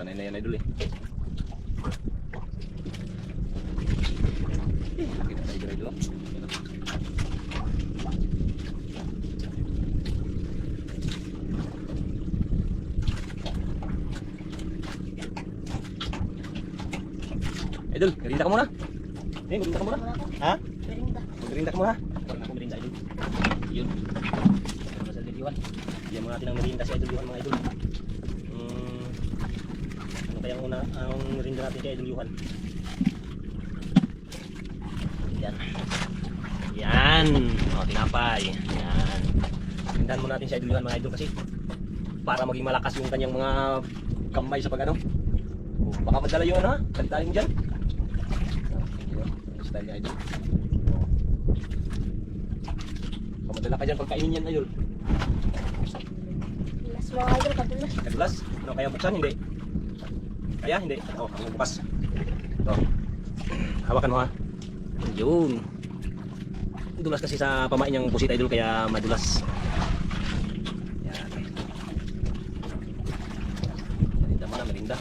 Sanay na yan idol eh. Laki na tiger idol. Idol, merinda ka muna. Merinda ka muna. Ha? Merinda ka muna. Parang ako merinda idol. Yun. Sa Diwan. Bigyan mo natin ang merinda si Idol Yuhan mga idol. Ano kaya ang merinda natin kay Idol Yuhan? Yan. Yan. O, tinapay. Yan. Merindahan mo natin si Idol Yuhan mga idol kasi para maging malakas yung kanyang mga kamay sa pag ano. Baka madala yun ha. Kantahin mo dyan. Style niya idol. Kamadala ka dyan pag kainin yan idol. Mas mga idol, kadulas. Kadulas? Ano kaya buksan? Hindi. Kaya? Hindi. Oh, bukas. Ito. Hawakan mo ha. Yun. Dulas kasi sa pamain niyang pusit idol kaya madulas. Yan. Merinda mo na, merinda.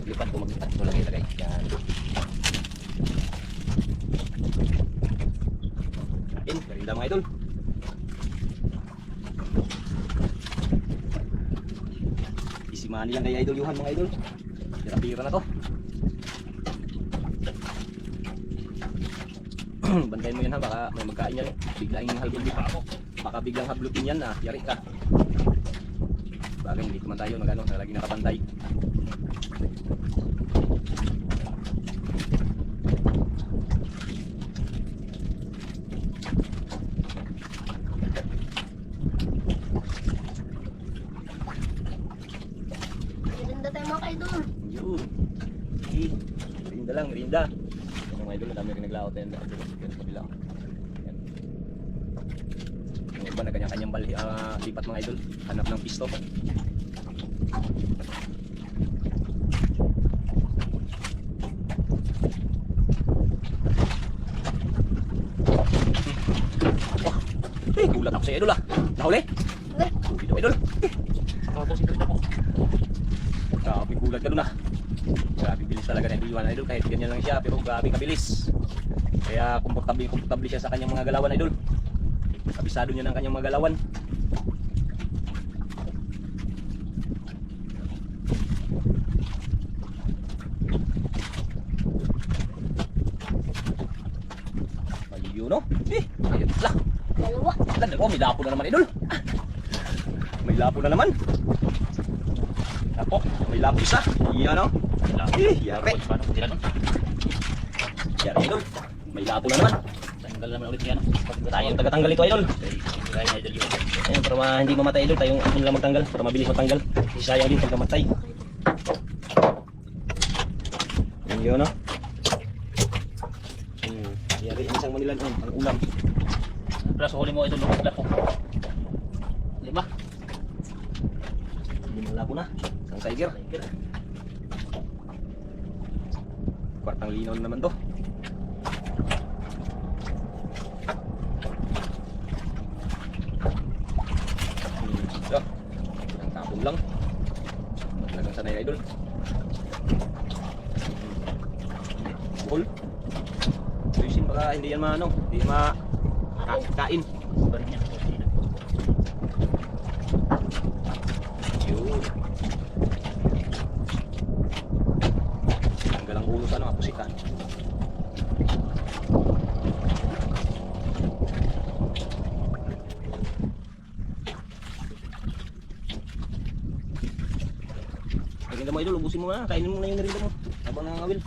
Lipat ko, maglipat ko lang ilagay. Yan. Yan, merinda mga idol. Isimani lang kay Idol Yuhan mga idol. Pira-pira na to. Bantayan mo yan ha, baka may magkain yan. Biglaing halbulin pa ako. Baka biglang hablutin yan na, yari ka. Bagay hindi naman tayo magano, lagi nakapantay. Merinda tayo mga idol. Yun. Okay. Merinda lang, merinda. Yung mga idol, madami rin naglaot na yan. Yan sa kabila. Yan. Yung iba na kanya-kanyang lipat mga idol. Hanap ng pisto. Gulat ako sa idol ah. Nahuli? Dito idol. Tapos ito ako. Grabe gulat ka dun ah. Grabe bilis talaga na Yuhan idol. Kahit ganyan lang siya pero grabe kabilis. Kaya komportable siya sa kanyang mga galawan idol. Kabisado niya ng kanyang mga galawan. Ayun no? Ayun lah. Dalawa. Dalawa, may lapo na naman idol. May lapo na naman. Ako, may lapo isa. Iyan o. Yari. Yari idol. May lapo na naman. Tanggal naman ulit yan. Tayong tagatanggal ito idol. Ayan, para hindi mamatay idol. Tayong ako nila magtanggal. Para mabilis matanggal. Sayang din pag namatay. Yun o. Yari, isang Manilan ang ulam. Praso huli mo ito lukot lang ko. 5. Hindi malabo na. Isang tiger. Kwartang linaw naman to. So, ang tapon lang. Talagang sanay idol. Cool. Ayusin baka hindi yan maano. Hindi kain. Yun. Tanggal ang ulo sa mga pusitan. Merinda mo idol, ubusin mo na. Kainin mo na yung merinda mo. Habang nangangawil.